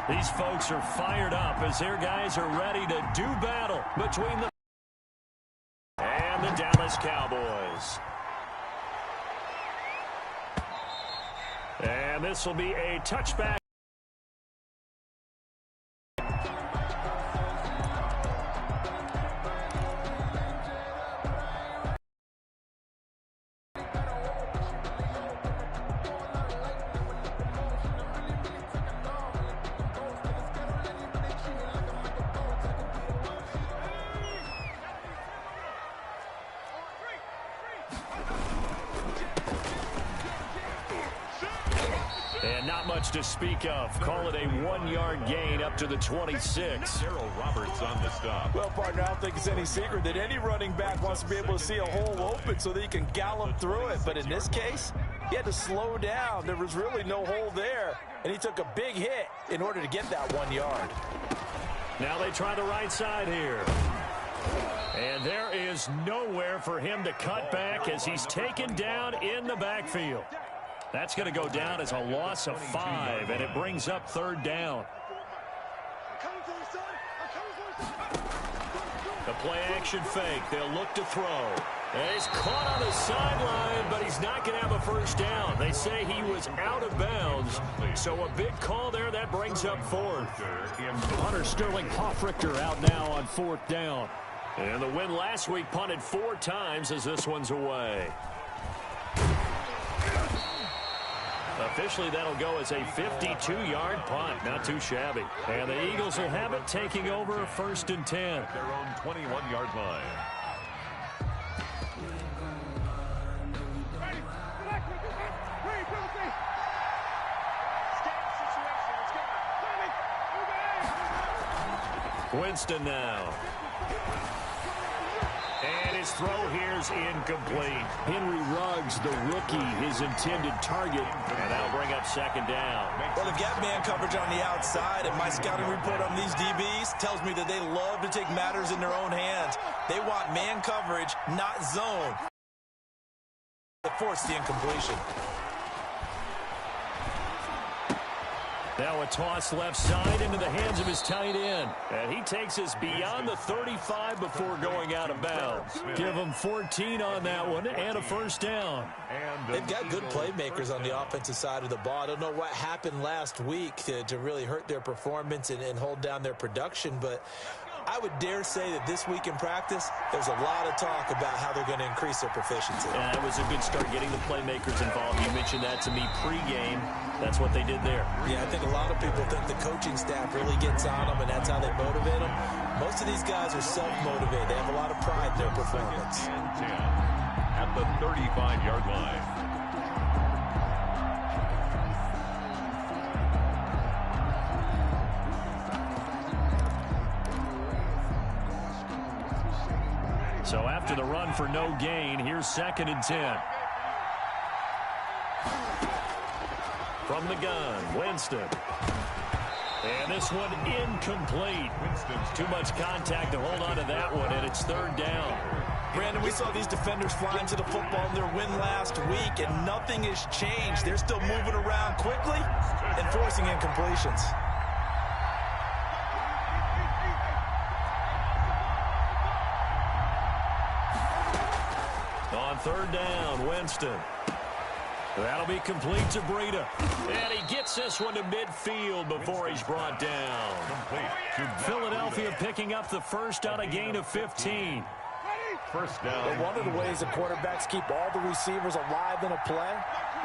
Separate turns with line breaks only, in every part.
These folks are fired up as their guys are ready to do battle between the and the Dallas Cowboys. And this will be a touchback. And not much to speak of. Call it a 1-yard gain up to the 26.
Darrell Roberts on the stop.
Well, partner, I don't think it's any secret that any running back wants to be able to see a hole open so that he can gallop through it. But in this case, he had to slow down. There was really no hole there, and he took a big hit in order to get that 1 yard.
Now they try the right side here. And there is nowhere for him to cut back as he's taken down in the backfield. That's going to go down as a loss of 5, and it brings up 3rd down. The play-action fake. They'll look to throw. And he's caught on the sideline, but he's not going to have a 1st down. They say he was out of bounds, so a big call there. That brings up 4th. Hunter Sterling Hoffrichter out now on 4th down. And the win last week punted 4 times as this one's away. Officially, that'll go as a 52-yard punt. Not too shabby. And the Eagles will have it, taking over 1st and 10.
Their own 21-yard line.
Winston now. And his throw here's incomplete. Henry Ruggs, the rookie, his intended target. And that'll bring up 2nd down.
Well, they've got man coverage on the outside, and my scouting report on these DBs tells me that they love to take matters in their own hands. They want man coverage, not zone. They forced the incompletion.
Now a toss left side into the hands of his tight end. And he takes us beyond the 35 before going out of bounds. Give him 14 on that one and a 1st down.
They've got good playmakers on the offensive side of the ball. I don't know what happened last week to really hurt their performance and hold down their production, but I would dare say that this week in practice, there's a lot of talk about how they're going to increase their proficiency.
And that was a good start getting the playmakers involved. You mentioned that to me pregame. That's what they did there.
Yeah, I think a lot of people think the coaching staff really gets on them, and that's how they motivate them. Most of these guys are self-motivated. They have a lot of pride in their performance.
10 at the 35-yard line.
So after the run for no gain, here's 2nd and 10. From the gun, Winston. And this one incomplete. Too much contact to hold on to that one, and it's 3rd down.
Brandon, we saw these defenders flying to the football in their win last week, and nothing has changed. They're still moving around quickly and forcing incompletions.
On 3rd down, Winston. That'll be complete to Breida. And he gets this one to midfield before he's brought down. Philadelphia picking up the 1st on a gain of 15.
1st down.
Well, one of the ways the quarterbacks keep all the receivers alive in a play,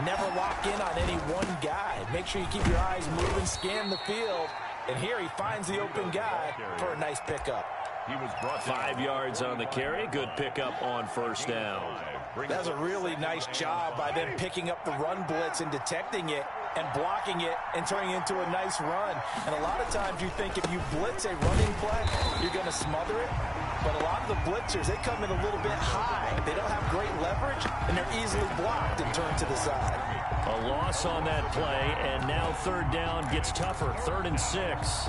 never lock in on any one guy. Make sure you keep your eyes moving, scan the field. And here he finds the open guy for a nice pickup.
He was brought
5 yards on the carry. Good pickup on 1st down.
That's a really nice job by them picking up the run blitz and detecting it and blocking it and turning it into a nice run. And a lot of times you think if you blitz a running play, you're going to smother it. But a lot of the blitzers, they come in a little bit high. They don't have great leverage, and they're easily blocked and turned to the side.
A loss on that play, and now 3rd down gets tougher. 3rd and 6.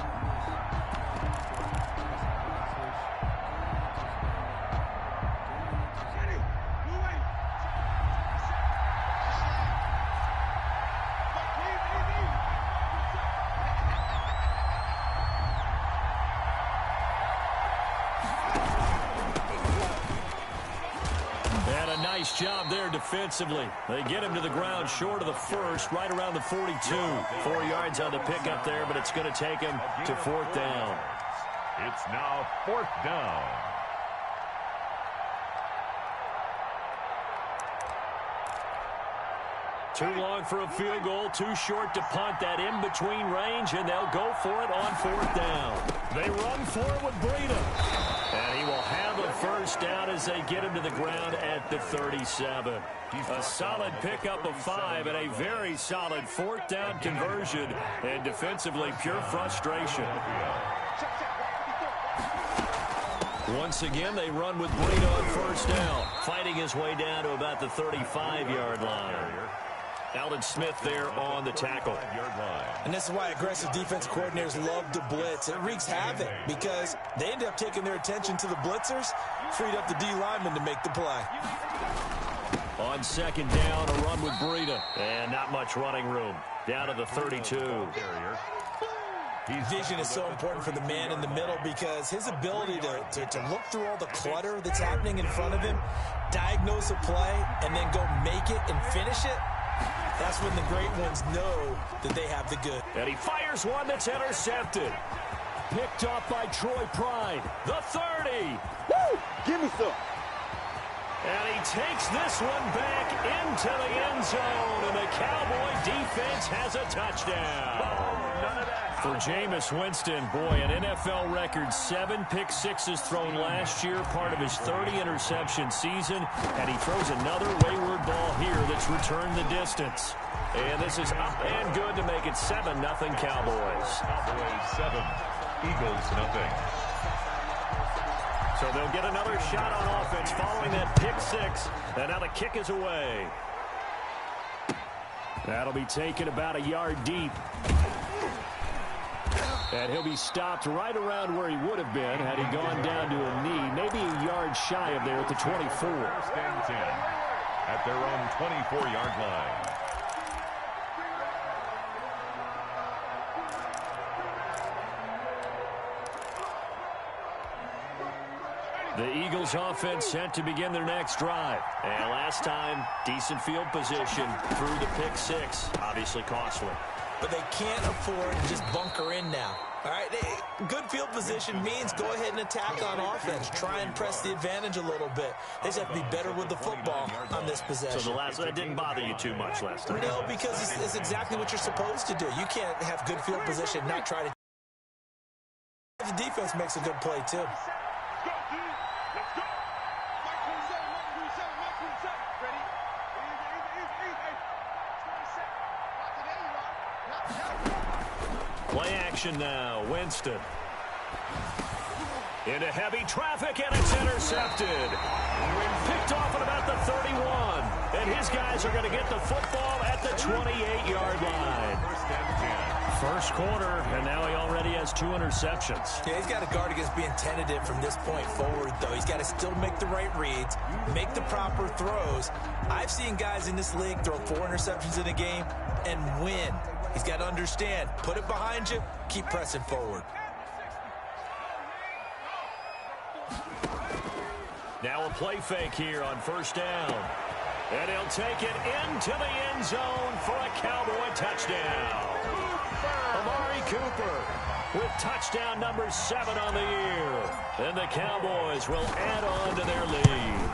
job there defensively. They get him to the ground short of the first, right around the 42. 4 yards on the pickup there, but it's going to take him to 4th down.
It's now 4th down.
Too long for a field goal, too short to punt. That in-between range, and they'll go for it on 4th down. They run for it with Breida. And he will have a first down as they get him to the ground at the 37. A solid pickup of 5 and a very solid 4th down conversion. And defensively, pure frustration. Once again, they run with Breida on 1st down, fighting his way down to about the 35-yard line. Alden Smith there on the tackle.
And this is why aggressive defense coordinators love to blitz. It wreaks havoc because they end up taking their attention to the blitzers, freed up the D lineman to make the play.
On 2nd down, a run with Breida. And not much running room. Down to the 32.
Vision is so important for the man in the middle because his ability to look through all the clutter that's happening in front of him, diagnose a play, and then go make it and finish it, that's when the great ones know that they have the good.
And he fires one that's intercepted. Picked off by Troy Pride. The 30.
Woo! Give me some.
And he takes this one back into the end zone. And the Cowboy defense has a touchdown. For Jameis Winston, boy, an NFL record 7 pick-sixes thrown last year, part of his 30-interception season, and he throws another wayward ball here that's returned the distance. And this is up and good to make it 7-0 Cowboys.
Cowboys 7, Eagles 0.
So they'll get another shot on offense following that pick-six, and now the kick is away. That'll be taken about a yard deep. And he'll be stopped right around where he would have been had he gone down to a knee, maybe a yard shy of there at the 24.
1st and 10 at their own 24-yard line.
The Eagles offense set to begin their next drive. And last time, decent field position through the pick-six, obviously costly.
But they can't afford to just bunker in now. All right, good field position means go ahead and attack on offense. Try and press the advantage a little bit. They just have to be better with the football on this possession.
So that didn't bother you too much last time?
No, because it's exactly what you're supposed to do. You can't have good field position and not try to. The defense makes a good play, too.
Play action now. Winston. Into heavy traffic, and it's intercepted. Picked off at about the 31. And his guys are going to get the football at the 28-yard line. First quarter, and now he already has 2 interceptions.
Yeah, he's got to guard against being tentative from this point forward, though. He's got to still make the right reads, make the proper throws. I've seen guys in this league throw 4 interceptions in a game and win. He's got to understand, put it behind you, keep pressing forward.
Now a play fake here on 1st down. And he'll take it into the end zone for a Cowboy touchdown. Amari Cooper with touchdown number 7 on the year. And the Cowboys will add on to their lead.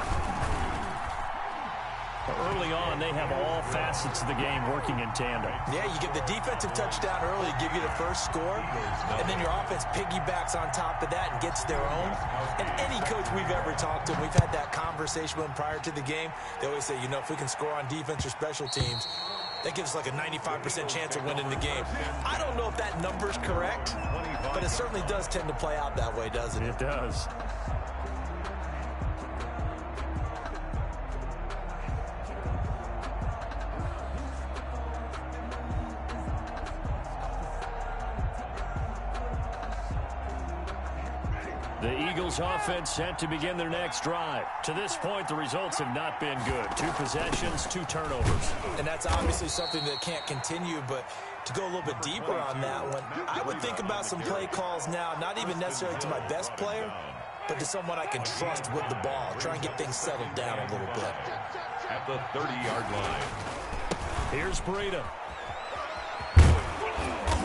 Early on, they have all facets of the game working in tandem.
Yeah, you get the defensive touchdown early, give you the first score, and then your offense piggybacks on top of that and gets their own. And any coach we've ever talked to, we've had that conversation with them prior to the game. They always say, you know, if we can score on defense or special teams, that gives us like a 95% chance of winning the game. I don't know if that number's correct, but it certainly does tend to play out that way, doesn't it?
It does. The Eagles offense set to begin their next drive. To this point, the results have not been good. 2 possessions, 2 turnovers.
And that's obviously something that can't continue, but to go a little bit deeper on that one, I would think about some play calls now, not even necessarily to my best player, but to someone I can trust with the ball. Try and get things settled down a little bit.
at the 30-yard line.
Here's Breida.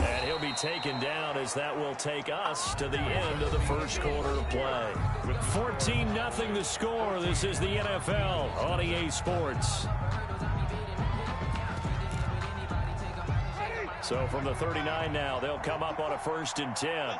And he'll be taken down as that will take us to the end of the first quarter of play. With 14-0 the score, this is the NFL on EA Sports. So from the 39 now, they'll come up on a 1st and 10.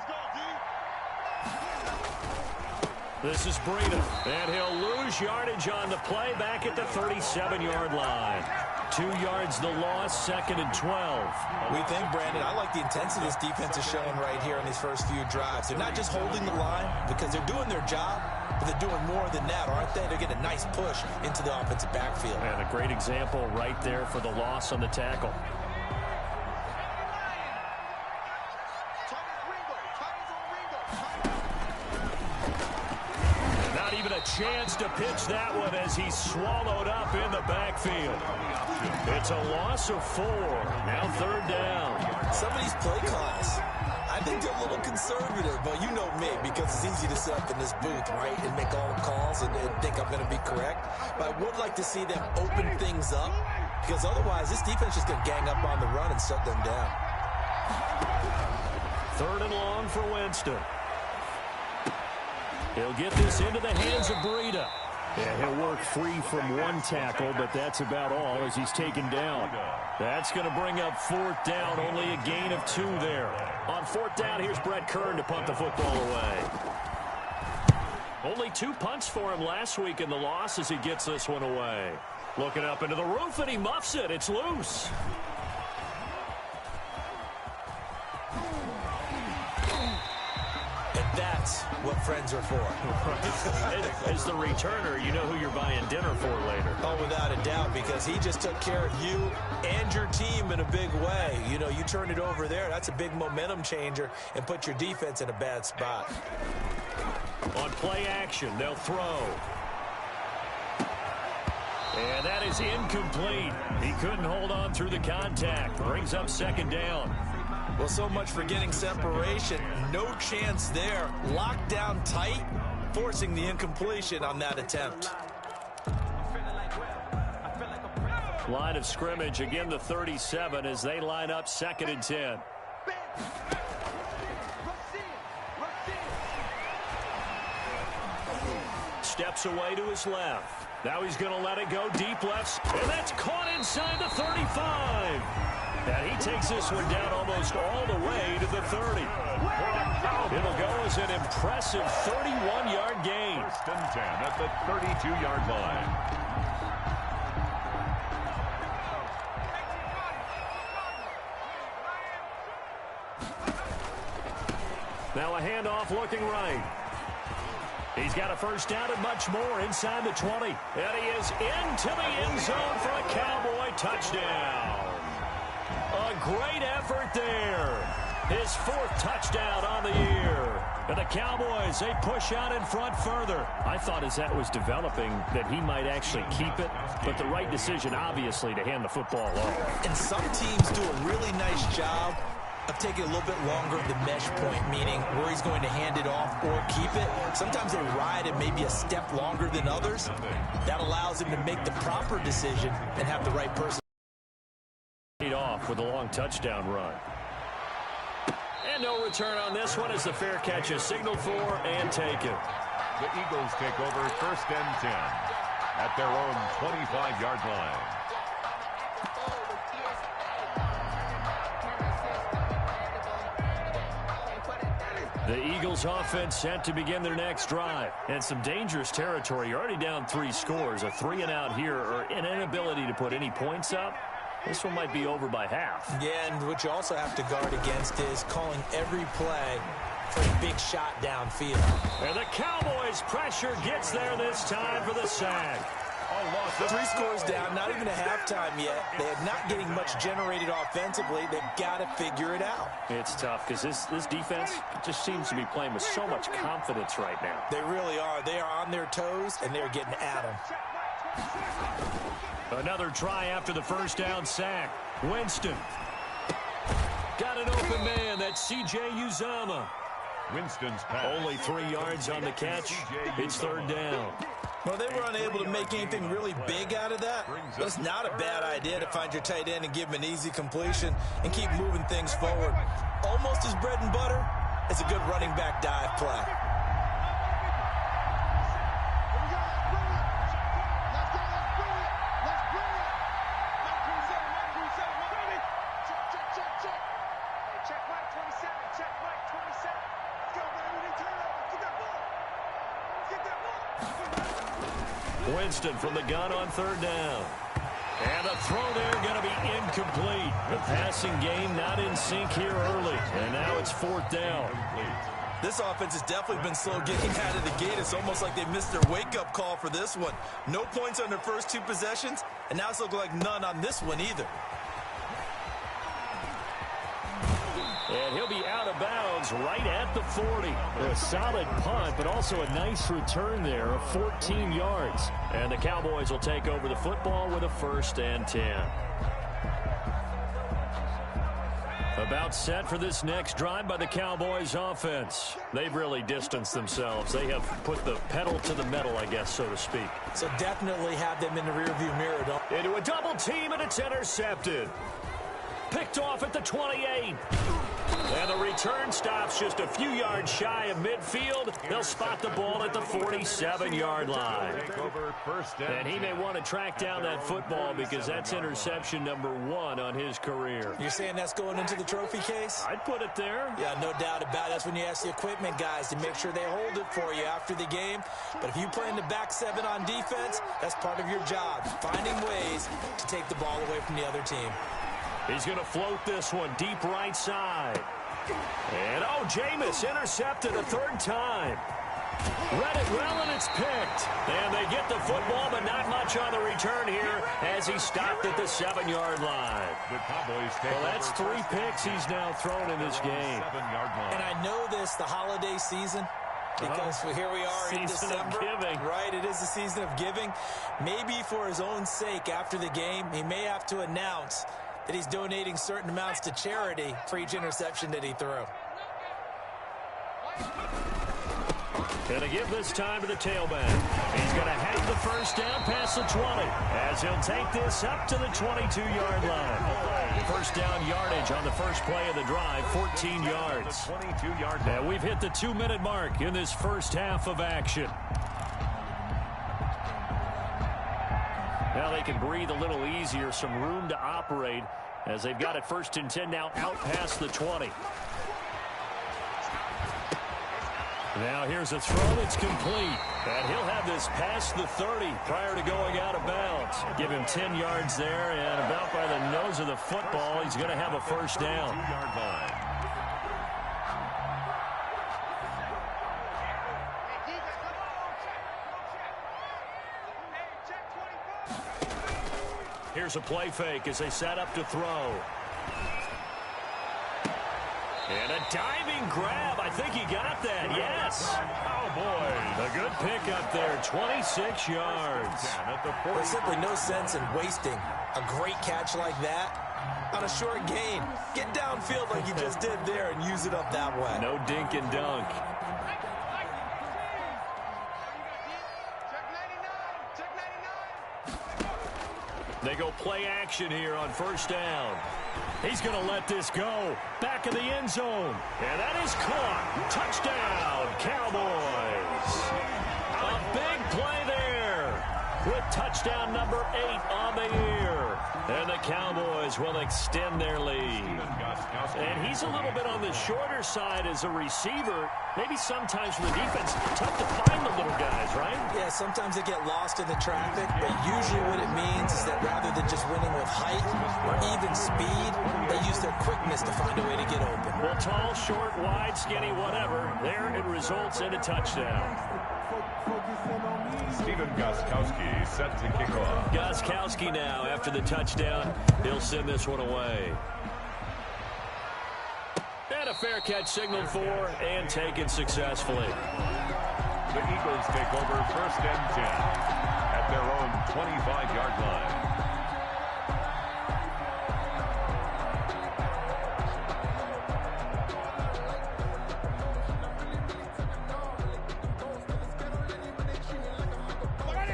This is Breida, and he'll lose yardage on the play back at the 37-yard line. 2 yards the loss, 2nd and 12.
We think, Brandon, I like the intensity this defense is showing right here in these first few drives. They're not just holding the line because they're doing their job, but they're doing more than that, aren't they? They're getting a nice push into the offensive backfield.
And a great example right there for the loss on the tackle. Chance to pitch that one as he's swallowed up in the backfield. It's a loss of 4. Now 3rd down.
Some of these play calls, I think they're a little conservative, but you know me, because it's easy to sit up in this booth, right, and make all the calls and think I'm going to be correct. But I would like to see them open things up, because otherwise this defense is going to gang up on the run and shut them down.
3rd and long for Winston. He'll get this into the hands of Breida. And he'll work free from 1 tackle, but that's about all as he's taken down. That's going to bring up 4th down, only a gain of 2 there. On 4th down, here's Brett Kern to punt the football away. Only 2 punts for him last week in the loss as he gets this one away. Looking up into the roof, and he muffs it. It's loose.
That's what friends are for.
As the returner, you know who you're buying dinner for later.
Oh, without a doubt, because he just took care of you and your team in a big way. You know, you turn it over there, that's a big momentum changer and put your defense in a bad spot.
On play action, they'll throw. And that is incomplete. He couldn't hold on through the contact. Brings up 2nd down.
Well, so much for getting separation. No chance there. Locked down tight, forcing the incompletion on that attempt.
Line of scrimmage, again the 37 as they line up 2nd and 10. Steps away to his left. Now he's going to let it go deep left, and that's caught inside the 35. And he takes this one down almost all the way to the 30. It'll go as an impressive 31-yard gain.
1st and 10 at the 32-yard line.
Now a handoff looking right. He's got a 1st down and much more inside the 20. And he is into the end zone for a Cowboy touchdown. A great effort there. His 4th touchdown on the year. And the Cowboys, they push out in front further. I thought as that was developing that he might actually keep it, but the right decision, obviously, to hand the football off.
And some teams do a really nice job of taking a little bit longer of the mesh point, meaning where he's going to hand it off or keep it. Sometimes they ride it maybe a step longer than others. That allows him to make the proper decision and have the right person.
Off with a long touchdown run. And no return on this one as the fair catch is signaled for and taken.
The Eagles take over 1st and 10 at their own 25-yard line.
The Eagles offense set to begin their next drive. And some dangerous territory. You're already down 3 scores. A 3-and-out here or an inability to put any points up. This one might be over by half.
Yeah, and what you also have to guard against is calling every play for a big shot downfield.
And the Cowboys' pressure gets there this time for the sack.
3 scores down, not even a halftime yet. They're not getting much generated offensively. They've got to figure it out.
It's tough because this defense just seems to be playing with so much confidence right now.
They really are. They are on their toes, and they're getting at them.
Another try after the 1st down sack. Winston. Got an open man. That's C.J. Uzomah.
Winston's pass.
Only 3 yards on the catch. It's 3rd down.
Well, they were unable to make anything really big out of that. It's not a bad idea to find your tight end and give him an easy completion and keep moving things forward. Almost his bread and butter. It's a good running back dive play.
Winston from the gun on third down. And the throw there going to be incomplete. The passing game not in sync here early. And now it's fourth down.
This offense has definitely been slow getting out of the gate. It's almost like they missed their wake-up call for this one. No points on their first two possessions, and now it's looking like none on this one either.
And he'll be out of bounds right at the 40. A solid punt, but also a nice return there of 14 yards. And the Cowboys will take over the football with a 1st and 10. About set for this next drive by the Cowboys offense. They've really distanced themselves. They have put the pedal to the metal, I guess, so to speak.
So definitely have them in the rearview mirror.
Into a double team, and it's intercepted. Picked off at the 28. And the return stops just a few yards shy of midfield. They'll spot the ball at the 47-yard line. And he may want to track down that football because that's interception number 1 on his career.
You're saying that's going into the trophy case?
I'd put it there.
Yeah, no doubt about it. That's when you ask the equipment guys to make sure they hold it for you after the game. But if you play in the back 7 on defense, that's part of your job, finding ways to take the ball away from the other team.
He's going to float this one deep right side. And, oh, Jameis intercepted a 3rd time. Read it well, and it's picked. And they get the football, but not much on the return here as he stopped at the 7-yard line. Well, that's 3 picks he's now thrown in this game.
And I know this, the holiday season, because here we are in December. Right, it is the season of giving. Maybe for his own sake after the game, he may have to announce that he's donating certain amounts to charity for each interception that he threw.
Gonna give this time to the tailback. He's gonna have the 1st down past the 20 as he'll take this up to the 22-yard line. 1st down yardage on the first play of the drive, 14 yards. 22-yard. And we've hit the 2-minute mark in this first half of action. Now they can breathe a little easier, some room to operate as they've got it 1st and 10 now out past the 20. Now here's a throw that's complete. And he'll have this past the 30 prior to going out of bounds. Give him 10 yards there, and about by the nose of the football, he's going to have a 1st down.
2-yard line.
Here's a play fake as they set up to throw. And a diving grab. I think he got that. Yes. Oh, boy. A good pickup there. 26 yards.
There's simply no sense in wasting a great catch like that on a short gain. Get downfield like you just did there and use it up that way.
No dink and dunk. They go play action here on 1st down. He's going to let this go. Back of the end zone. And that is caught. Touchdown, Cowboys. A big play there with touchdown number 8 on the year. And the Cowboys will extend their lead. And he's a little bit on the shorter side as a receiver. Maybe sometimes for the defense, tough to find the little guys, right?
Yeah, sometimes they get lost in the traffic, but usually what it means is that rather than just winning with height or even speed, they use their quickness to find a way to get open.
Well, tall, short, wide, skinny, whatever. There it results in a touchdown.
Stephen Gostkowski set to kick off.
Gostkowski now, after the touchdown, he'll send this one away. And a fair catch signaled for and taken successfully.
The Eagles take over 1st and 10 at their own 25-yard line.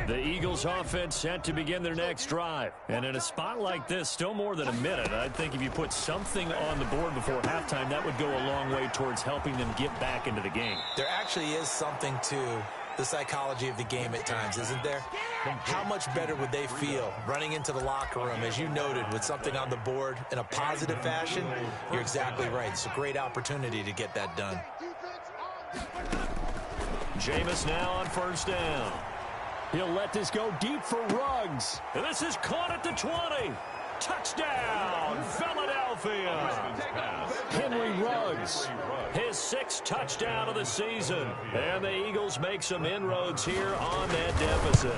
The Eagles offense set to begin their next drive. And in a spot like this, still more than a minute, I think if you put something on the board before halftime, that would go a long way towards helping them get back into the game.
There actually is something to the psychology of the game at times, isn't there? How much better would they feel running into the locker room, as you noted, with something on the board in a positive fashion? You're exactly right. It's a great opportunity to get that done.
Jameis now on first down. He'll let this go deep for Ruggs. And this is caught at the 20. Touchdown, Philadelphia. Henry Ruggs, his 6th touchdown of the season. And the Eagles make some inroads here on that deficit.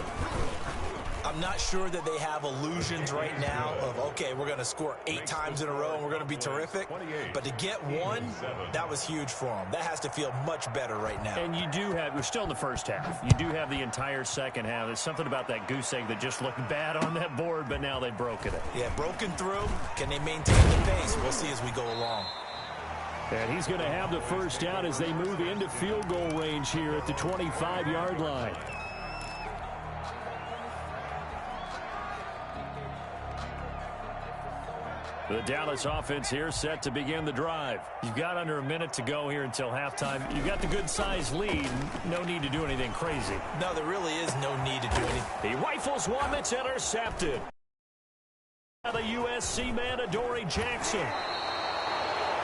I'm not sure that they have illusions right now of, okay, we're going to score 8 times in a row and we're going to be terrific. But to get one, that was huge for them. That has to feel much better right now.
And you do have, we're still in the first half. You do have the entire second half. There's something about that goose egg that just looked bad on that board, but now they've broken it.
Yeah, broken through. Can they maintain the pace? We'll see as we go along.
And he's going to have the first down as they move into field goal range here at the 25-yard line. The Dallas offense here set to begin the drive. You've got under a minute to go here until halftime. You've got the good-sized lead. No need to do anything crazy.
No, there really is no need to do anything.
He rifles one that's intercepted. The USC man, Adoree Jackson.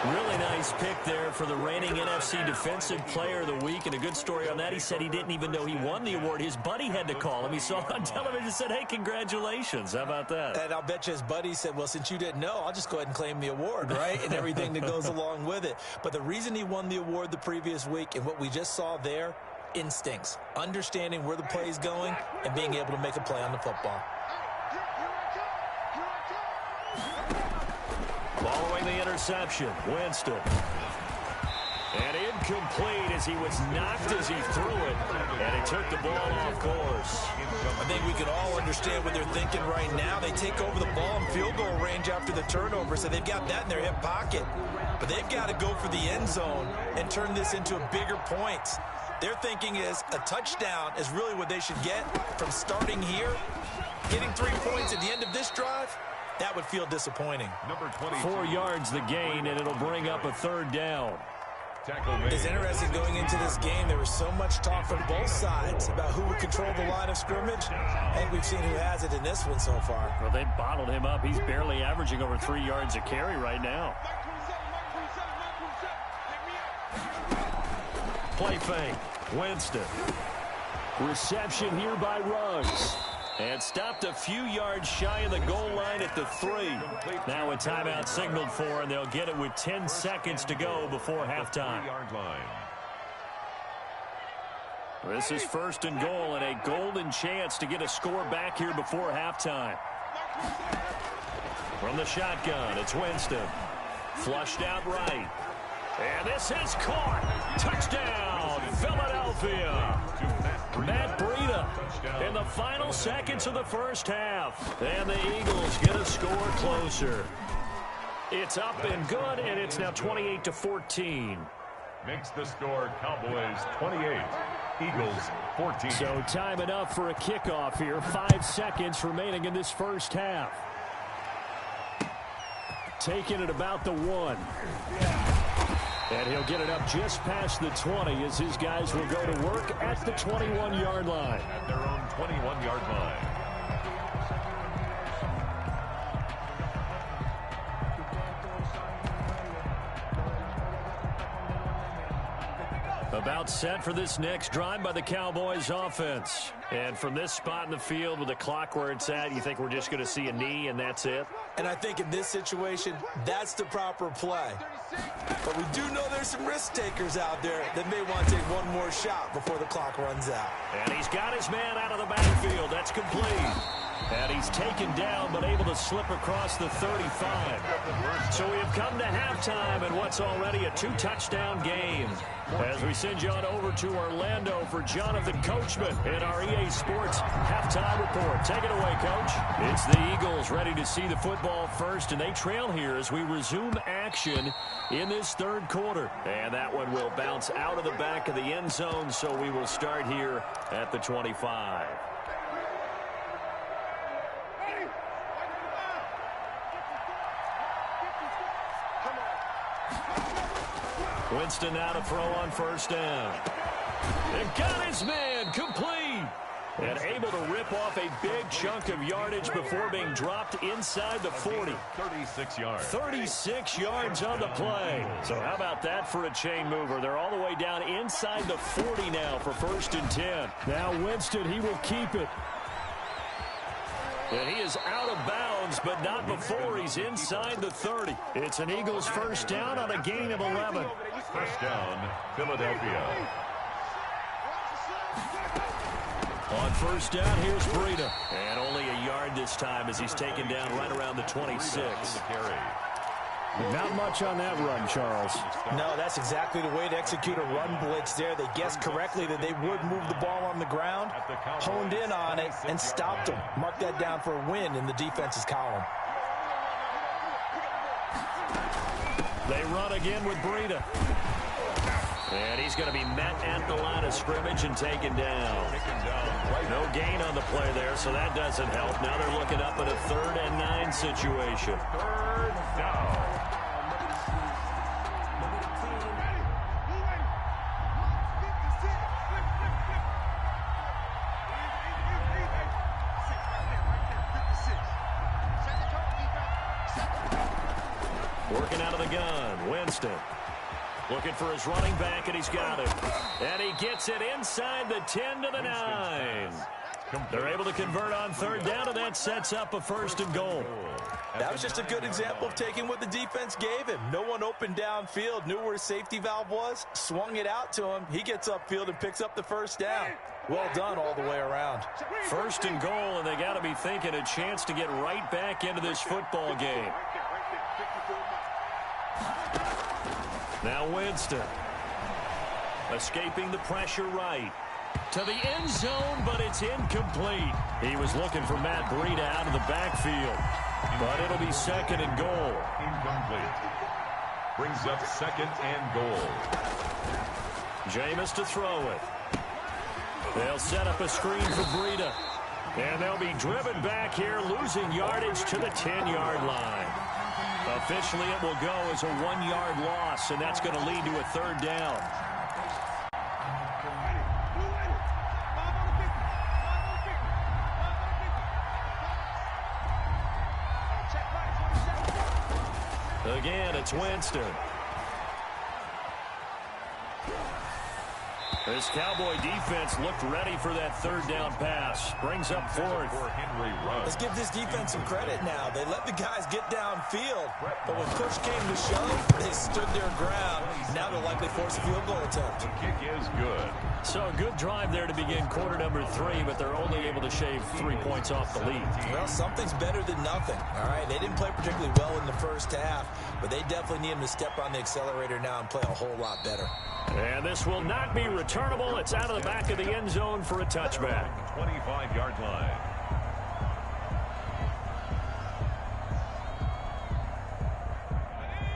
Really nice pick there for the reigning NFC Defensive Player of the Week. And a good story on that, he said he didn't even know he won the award. His buddy had to call him. He saw it on television and said, hey, congratulations. How about that?
And I'll bet you his buddy said, well, since you didn't know, I'll just go ahead and claim the award, right? And everything that goes along with it. But the reason he won the award the previous week and what we just saw there, instincts, understanding where the play is going and being able to make a play on the football.
Following the interception, Winston. And incomplete as he was knocked as he threw it. And he took the ball off course.
I think we can all understand what they're thinking right now. They take over the ball in field goal range after the turnover, so they've got that in their hip pocket. But they've got to go for the end zone and turn this into a bigger point. Their thinking is a touchdown is really what they should get from starting here. Getting 3 points at the end of this drive, that would feel disappointing.
Number 22.
4 yards the gain, and it'll bring up a third down.
It's interesting going into this game. There was so much talk from both sides about who would control the line of scrimmage. I think we've seen who has it in this one so far.
Well, they bottled him up. He's barely averaging over 3 yards a carry right now. Play fake. Winston. Reception here by Ruggs. And stopped a few yards shy of the goal line at the 3. Now a timeout signaled for, and they'll get it with 10 seconds to go before halftime. This is first and goal, and a golden chance to get a score back here before halftime. From the shotgun, it's Winston. Flushed out right. And this is caught. Touchdown, Philadelphia. Matt Breida in the final seconds of the first half. And the Eagles get a score closer. It's up and good, and it's now 28-14.
Makes the score Cowboys 28, Eagles 14.
So time enough for a kickoff here. 5 seconds remaining in this first half. Taking it about the 1. And he'll get it up just past the 20 as his guys will go to work at the 21-yard line.
At their own 21-yard line.
About set for this next drive by the Cowboys offense. And from this spot in the field with the clock where it's at, you think we're just going to see a knee and that's it?
And I think in this situation, that's the proper play. But we do know there's some risk takers out there that may want to take one more shot before the clock runs out.
And he's got his man out of the backfield. That's complete. And he's taken down but able to slip across the 35. So we have come to halftime in what's already a 2-touchdown game. As we send you on over to Orlando for Jonathan Coachman in our EA Sports halftime report. Take it away, Coach. It's the Eagles ready to see the football first, and they trail here as we resume action in this third quarter. And that one will bounce out of the back of the end zone, so we will start here at the 25. Winston now to throw on first down. And got his man complete. And able to rip off a big chunk of yardage before being dropped inside the 40.
36 yards.
36 yards on the play. So how about that for a chain mover? They're all the way down inside the 40 now for 1st and 10. Now Winston, he will keep it. And he is out of bounds, but not before he's inside the 30. It's an Eagles first down on a gain of 11.
First down, Philadelphia.
On first down, here's Breida. And only a yard this time as he's taken down right around the 26. Not much on that run, Charles.
No, that's exactly the way to execute a run blitz there. They guessed correctly that they would move the ball on the ground, honed in on it, and stopped them. Mark that down for a win in the defense's column.
They run again with Breida. And he's going to be met at the line of scrimmage and taken down. No gain on the play there, so that doesn't help. Now they're looking up at a 3rd and 9 situation.
3rd down.
Working out of the gun, Winston. Looking for his running back, and he's got it. And he gets it inside the 10 to the 9. They're able to convert on 3rd down, and that sets up a 1st and goal.
That was just a good example of taking what the defense gave him. No one opened downfield, knew where his safety valve was, swung it out to him. He gets upfield and picks up the 1st down. Well done all the way around.
1st and goal, and they got to be thinking a chance to get right back into this football game. Now Winston, escaping the pressure right. To the end zone, but it's incomplete. He was looking for Matt Breida out of the backfield. But it'll be 2nd and goal.
Incomplete. Brings up 2nd and goal.
Jameis to throw it. They'll set up a screen for Breida. And they'll be driven back here, losing yardage to the 10-yard line. Officially, it will go as a 1-yard loss, and that's going to lead to a 3rd down. Again, it's Winston. This Cowboy defense looked ready for that 3rd down pass. Brings up 4th.
Let's give this defense some credit now. They let the guys get downfield, but when push came to shove, they stood their ground. Now they'll likely force a field goal attempt.
The kick is good.
So a good drive there to begin quarter number 3, but they're only able to shave 3 points off the lead.
Well, something's better than nothing. All right, they didn't play particularly well in the first half, but they definitely need them to step on the accelerator now and play a whole lot better.
And this will not be returnable. It's out of the back of the end zone for a touchback.
25-yard line.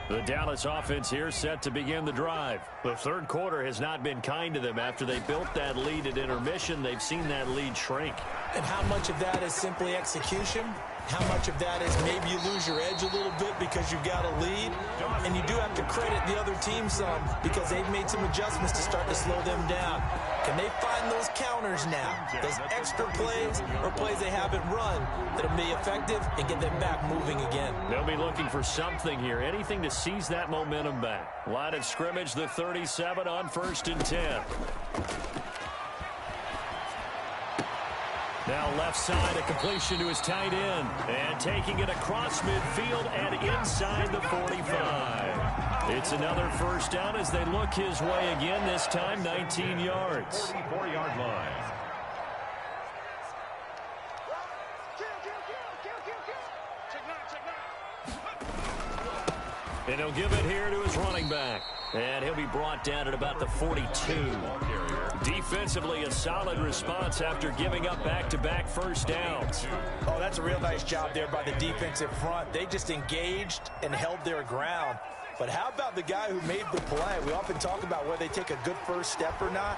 The Dallas offense here set to begin the drive. The 3rd quarter has not been kind to them. After they built that lead at intermission, they've seen that lead shrink.
And how much of that is simply execution? How much of that is maybe you lose your edge a little bit because you've got a lead? And you do have to credit the other team some because they've made some adjustments to start to slow them down. Can they find those counters now? Those extra plays or plays they haven't run that'll be effective and get them back moving again?
They'll be looking for something here, anything to seize that momentum back. Line of scrimmage, the 37 on 1st and 10. Now left side, a completion to his tight end. And taking it across midfield and inside the 45. It's another 1st down as they look his way again, this time 19 yards.
34-yard line.
And he'll give it here to his running back. And he'll be brought down at about the 42. Defensively, a solid response after giving up back-to-back 1st downs.
Oh, that's a real nice job there by the defensive front. They just engaged and held their ground. But how about the guy who made the play? We often talk about whether they take a good first step or not.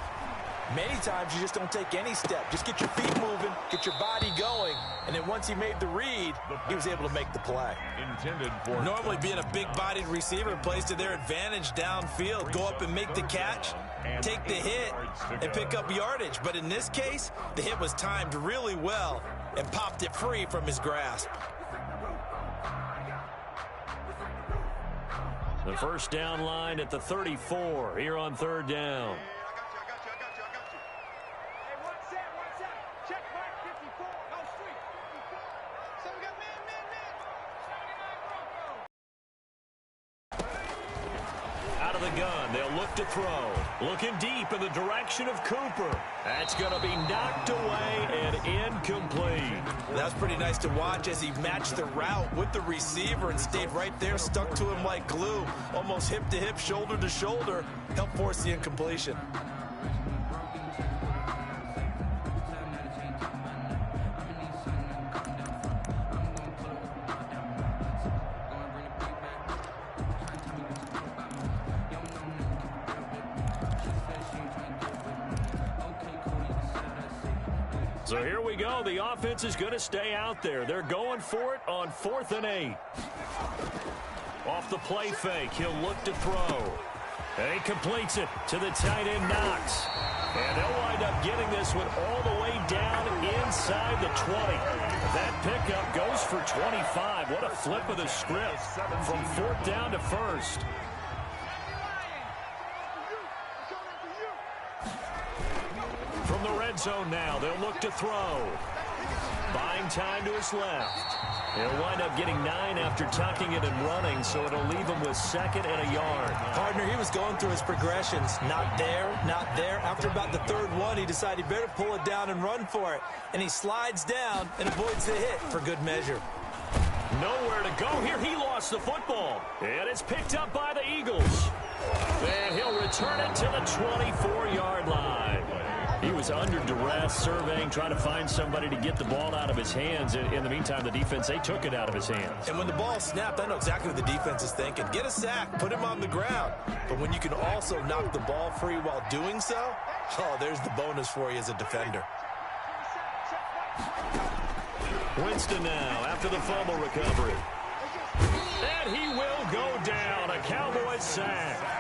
Many times you just don't take any step. Just get your feet moving, get your body going, and then once he made the read, he was able to make the play.
Intended for
normally being a big-bodied receiver plays to their advantage downfield. Go up and make the catch, take the hit, and pick up yardage. But in this case, the hit was timed really well and popped it free from his grasp.
The first down line at the 34 here on third down. Out of the gun, they'll look to throw. Looking deep in the direction of Cooper. That's going to be knocked away and incomplete.
That's pretty nice to watch as he matched the route with the receiver and stayed right there, stuck to him like glue. Almost hip to hip, shoulder to shoulder. Helped force the incompletion.
So here we go. The offense is going to stay out there. They're going for it on 4th and 8. Off the play fake, he'll look to throw. And he completes it to the tight end, Knox. And they'll wind up getting this one all the way down inside the 20. That pickup goes for 25. What a flip of the script from 4th down to 1st. From the red zone now, they'll look to throw. Buying time to his left. He'll wind up getting 9 after tucking it and running, so it'll leave him with 2nd and a yard.
Partner, he was going through his progressions. Not there, not there. After about the 3rd one, he decided he better pull it down and run for it. And he slides down and avoids the hit for good measure.
Nowhere to go here. He lost the football. And it's picked up by the Eagles. And he'll return it to the 24-yard line. He was under duress, surveying, trying to find somebody to get the ball out of his hands. In the meantime, the defense, they took it out of his hands.
And when the ball snapped, I know exactly what the defense is thinking. Get a sack, put him on the ground. But when you can also knock the ball free while doing so, oh, there's the bonus for you as a defender.
Winston now after the fumble recovery. And he will go down. A Cowboys sack.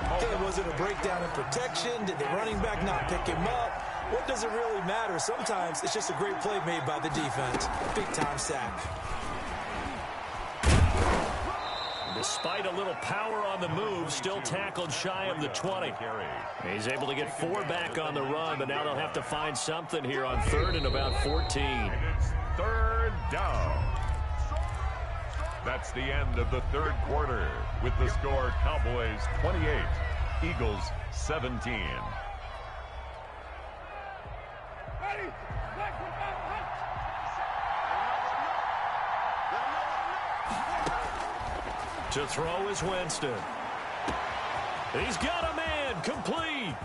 Okay, was it a breakdown in protection? Did the running back not pick him up? What does it really matter? Sometimes it's just a great play made by the defense. Big-time sack.
Despite a little power on the move, still tackled shy of the 20. He's able to get 4 back on the run, but now they'll have to find something here on 3rd and about 14.
And it's 3rd down. That's the end of the 3rd quarter with the score Cowboys 28, Eagles 17.
To throw is Winston. He's got a man, complete.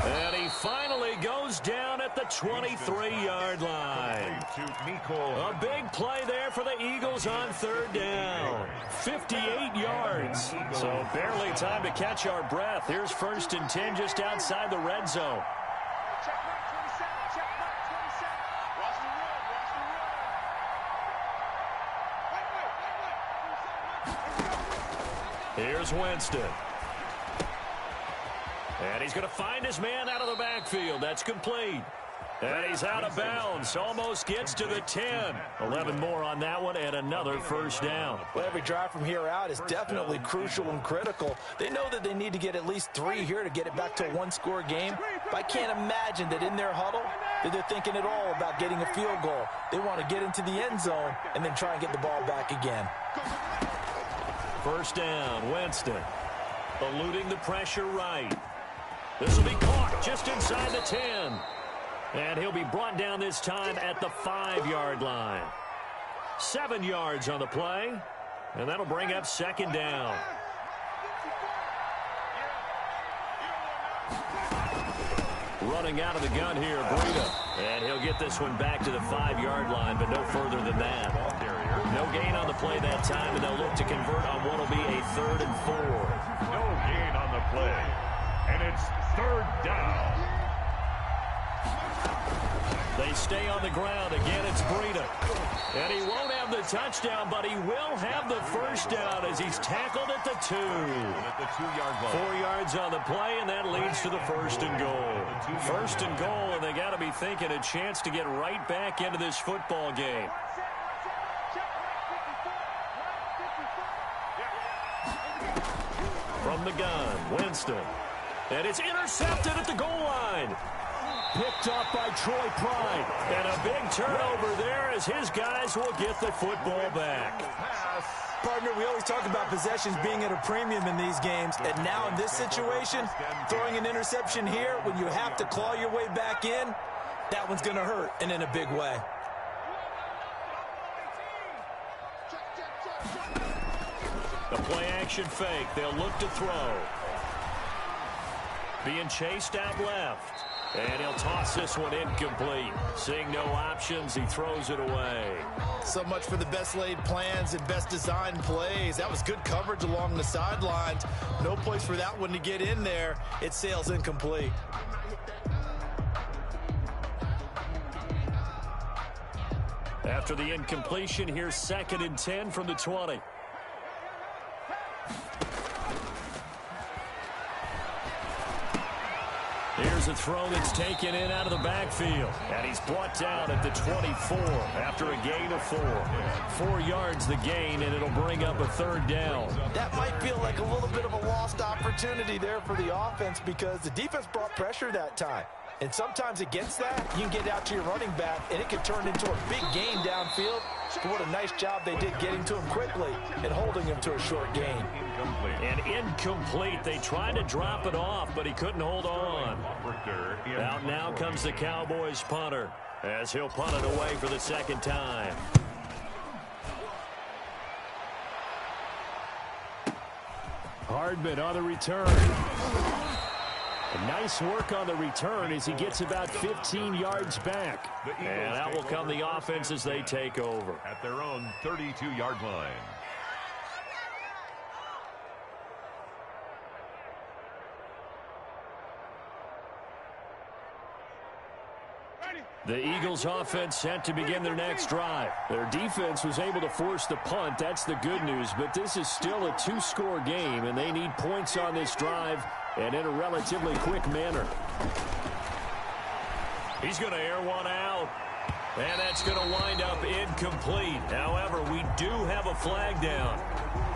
And he finally goes down at the 23-yard line. A big play there for the Eagles on 3rd down. 58 yards. So barely time to catch our breath. Here's 1st and 10 just outside the red zone. Here's Winston. And he's going to find his man out of the backfield. That's complete. And he's out of bounds. Almost gets to the 10. 11 more on that one and another 1st down.
Well, every drive from here out is definitely crucial and critical. They know that they need to get at least 3 here to get it back to a 1-score game. But I can't imagine that in their huddle that they're thinking at all about getting a field goal. They want to get into the end zone and then try and get the ball back again.
1st down, Winston. Eluding the pressure right. This will be caught just inside the 10. And he'll be brought down this time at the 5-yard line. 7 yards on the play. And that'll bring up 2nd down. Running out of the gun here, Breida. And he'll get this one back to the 5-yard line, but no further than that. No gain on the play that time, and they'll look to convert on what will be a 3rd and 4.
No gain on the play. And it's Eagles, third down.
They stay on the ground. Again, it's Breida. And he won't have the touchdown, but he will have the first down as he's tackled at the 2.
At the 2-yard line.
4 yards on the play, and that leads to the first and goal. First and goal, and they got to be thinking a chance to get right back into this football game. From the gun, Winston. And it's intercepted at the goal line. Picked up by Troy Pride. And a big turnover there as his guys will get the football back.
Partner, we always talk about possessions being at a premium in these games. And now in this situation, throwing an interception here when you have to claw your way back in, that one's going to hurt, and in a big way.
The play-action fake. They'll look to throw. Being chased out left. And he'll toss this one incomplete. Seeing no options, he throws it away.
So much for the best laid plans and best designed plays. That was good coverage along the sidelines. No place for that one to get in there. It sails incomplete.
After the incompletion, here's 2nd and 10 from the 20. Here's a throw that's taken in out of the backfield. And he's brought down at the 24 after a gain of 4. 4 yards the gain, and it'll bring up a 3rd down.
That might feel like a little bit of a lost opportunity there for the offense because the defense brought pressure that time. And sometimes against that, you can get out to your running back, and it can turn into a big gain downfield. But what a nice job they did getting to him quickly and holding him to a short gain.
And incomplete. They tried to drop it off, but he couldn't hold on. Out now comes the Cowboys punter as he'll punt it away for the 2nd time. Hardman on the return. Nice work on the return as he gets about 15 yards back. And that will come the offense as they take over.
At their own 32-yard line.
The Eagles offense set to begin their next drive. Their defense was able to force the punt. That's the good news. But this is still a 2-score game, and they need points on this drive and in a relatively quick manner. He's going to air one out. And that's going to wind up incomplete. However, we do have a flag down.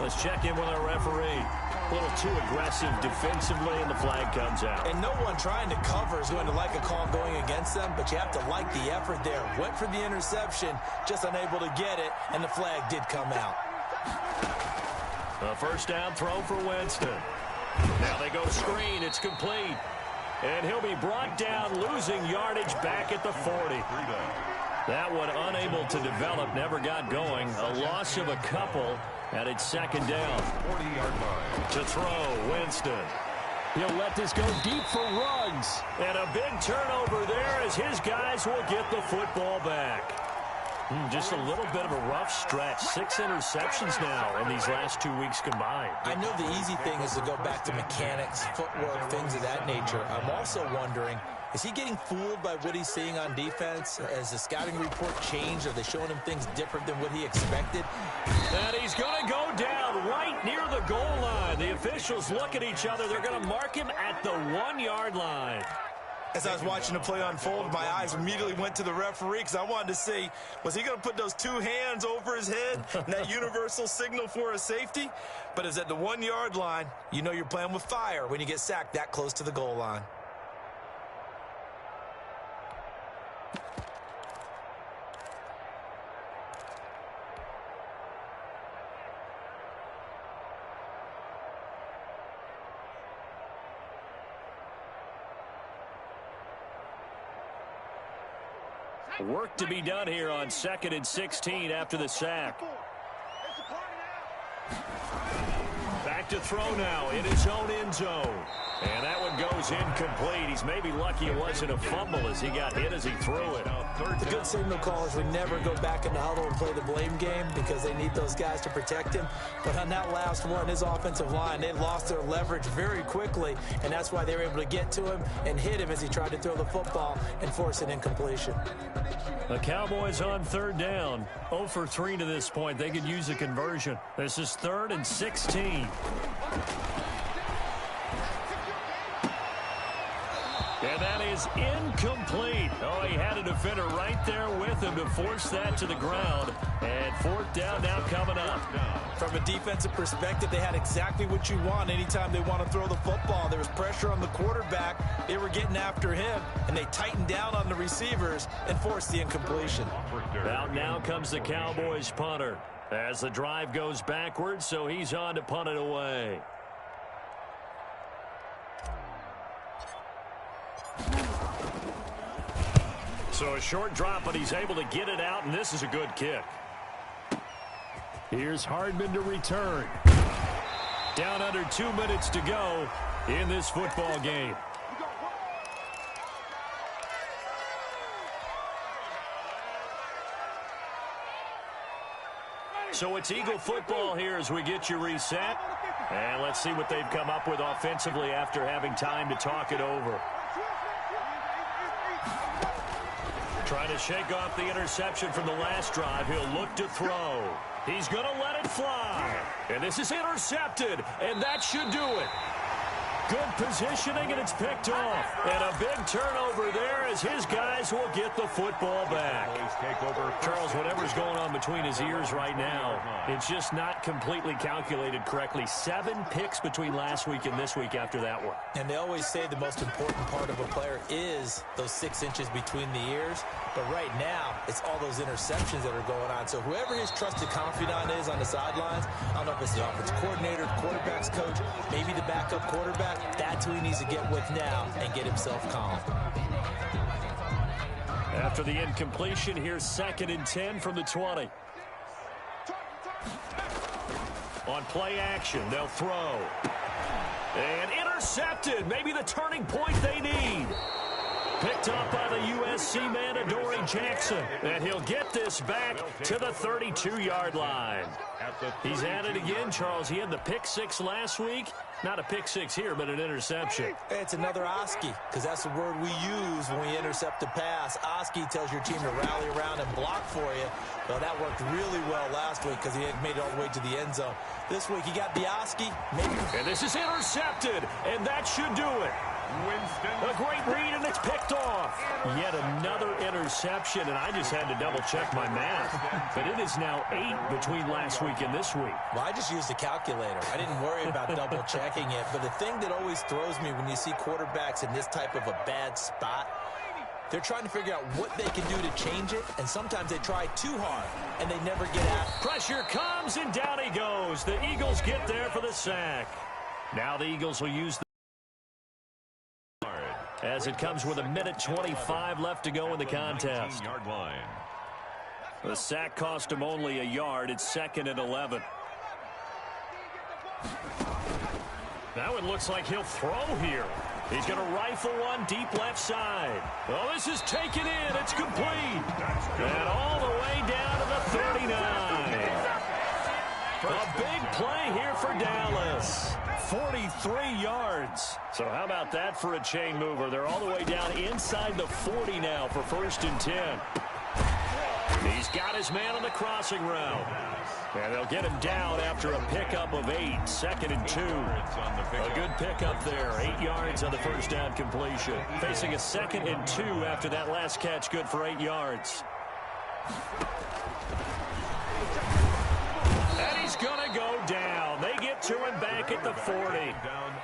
Let's check in with our referee. A little too aggressive defensively, and the flag comes out.
And no one trying to cover is going to like a call going against them, but you have to like the effort there. Went for the interception, just unable to get it, and the flag did come out.
A first down throw for Winston. Now they go screen. It's complete. And he'll be brought down, losing yardage back at the 40. That one unable to develop, never got going. A loss of a couple, and it's 2nd down.
40-yard line.
To throw, Winston. He'll let this go deep for Ruggs. And a big turnover there as his guys will get the football back. Just a little bit of a rough stretch. 6 interceptions now in these last 2 weeks combined.
I know the easy thing is to go back to mechanics, footwork, things of that nature. I'm also wondering, is he getting fooled by what he's seeing on defense? Has the scouting report changed? Are they showing him things different than what he expected?
And he's going to go down right near the goal line. The officials look at each other. They're going to mark him at the 1-yard line.
As I was watching the play unfold, my eyes immediately went to the referee because I wanted to see, was he going to put those 2 hands over his head and that universal signal for a safety? But it's at the 1-yard line. You know you're playing with fire when you get sacked that close to the goal line.
Work to be done here on 2nd and 16 after the sack. Back to throw now in his own end zone. And that one goes incomplete. He's maybe lucky it wasn't a fumble as he got hit as he threw it.
The good signal callers would never go back in the huddle and play the blame game because they need those guys to protect him. But on that last one, his offensive line, they lost their leverage very quickly, and that's why they were able to get to him and hit him as he tried to throw the football and force an incompletion.
The Cowboys on third down. 0 for 3 to this point. They could use a conversion. This is 3rd and 16. And that is incomplete. Oh, he had a defender right there with him to force that to the ground. And 4th down now coming up.
From a defensive perspective, they had exactly what you want anytime they want to throw the football. There was pressure on the quarterback. They were getting after him, and they tightened down on the receivers and forced the incompletion.
Out now comes the Cowboys punter as the drive goes backwards, so he's on to punt it away. So a short drop, but he's able to get it out, and this is a good kick. Here's Hardman to return. Down under 2 minutes to go in this football game. So it's Eagle football here as we get you reset. And let's see what they've come up with offensively after having time to talk it over. Trying to shake off the interception from the last drive. He'll look to throw. He's going to let it fly. And this is intercepted. And that should do it. Good positioning, and it's picked off. And a big turnover there as his guys will get the football back. Charles, whatever's going on between his ears right now, it's just not completely calculated correctly. 7 picks between last week and this week after that one.
And they always say the most important part of a player is those 6 inches between the ears. But right now, it's all those interceptions that are going on. So whoever his trusted confidant is on the sidelines, I don't know if it's the offensive coordinator, the quarterback's coach, maybe the backup quarterback, that's who he needs to get with now and get himself calm.
After the incompletion, here's 2nd and 10 from the 20. On play action, they'll throw. And intercepted. Maybe the turning point they need. Picked up by the USC man, Adoree Jackson. And he'll get this back to the 32-yard line. He's at it again, Charles. He had the pick 6 last week. Not a pick 6 here, but an interception.
It's another Oski, because that's the word we use when we intercept a pass. Oski tells your team to rally around and block for you. Well, that worked really well last week because he had made it all the way to the end zone. This week, he got the Oski.
And this is intercepted, and that should do it. A great read, and it's picked off. Yet another interception, and I just had to double-check my math. But it is now 8 between last week and this week.
Well, I just used a calculator. I didn't worry about double-checking it. But the thing that always throws me when you see quarterbacks in this type of a bad spot, they're trying to figure out what they can do to change it, and sometimes they try too hard, and they never get out.
Pressure comes, and down he goes. The Eagles get there for the sack. Now the Eagles will use the as it comes with 1:25 left to go in the contest. The sack cost him only a yard. It's 2nd and 11. Now it looks like he'll throw here. He's going to rifle one deep left side. Well, this is taken in. It's complete. And all the way down to the 39. A big play here for Dallas. 43 yards. So how about that for a chain mover? They're all the way down inside the 40 now for 1st and 10. He's got his man on the crossing route. And they'll get him down after a pickup of 8. 2nd and 2. A good pickup there. 8 yards on the first down completion. Facing a 2nd and 2 after that last catch. Good for 8 yards. And he's going to go down. They get to him back at the 40.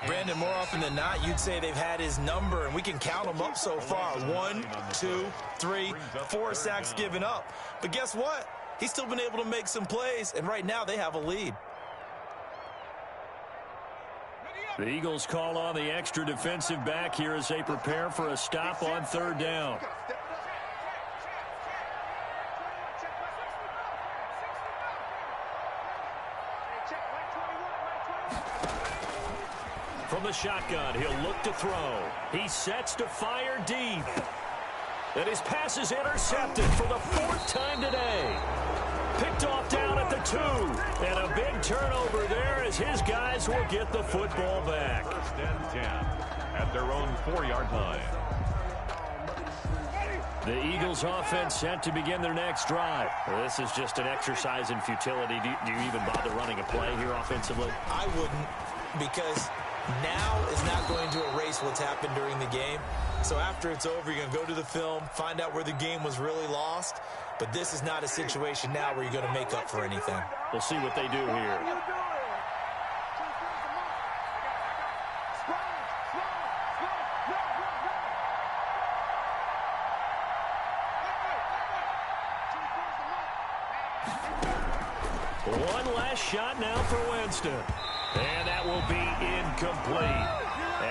Brandon, more often than not, you'd say they've had his number, and we can count them up so far. 1, 2, 3, 4 sacks given up. But guess what? He's still been able to make some plays, and right now they have a lead.
The Eagles call on the extra defensive back here as they prepare for a stop on 3rd down. From the shotgun. He'll look to throw. He sets to fire deep. And his pass is intercepted for the 4th time today. Picked off down at the 2. And a big turnover there as his guys will get the football back.
1st and 10 at their own 4-yard line.
The Eagles offense set to begin their next drive. Well, this is just an exercise in futility. Do you even bother running a play here offensively?
I wouldn't, because now is not going to erase what's happened during the game. So after it's over, you're going to go to the film, find out where the game was really lost. But this is not a situation now where you're going to make up for anything.
We'll see what they do here. One last shot now for Winston. And that will be incomplete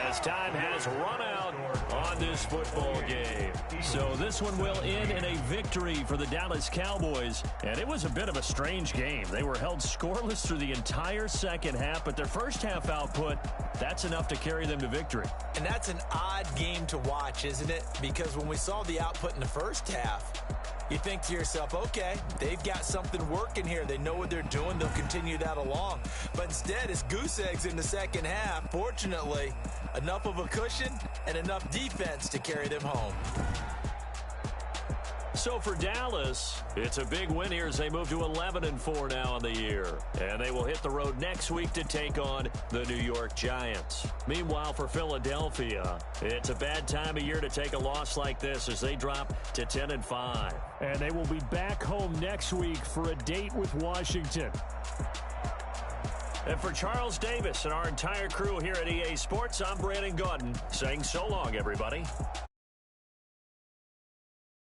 as time has run out on this football game. So this one will end in a victory for the Dallas Cowboys. And it was a bit of a strange game. They were held scoreless through the entire second half, but their first half output, that's enough to carry them to victory.
And that's an odd game to watch, isn't it? Because when we saw the output in the first half, you think to yourself, okay, they've got something working here. They know what they're doing. They'll continue that along. But instead, it's goose eggs in the second half. Fortunately, enough of a cushion and enough defense to carry them home.
So for Dallas, it's a big win here as they move to 11-4 now on the year. And they will hit the road next week to take on the New York Giants. Meanwhile, for Philadelphia, it's a bad time of year to take a loss like this as they drop to 10-5.
And they will be back home next week for a date with Washington.
And for Charles Davis and our entire crew here at EA Sports, I'm Brandon Gaudin saying so long, everybody.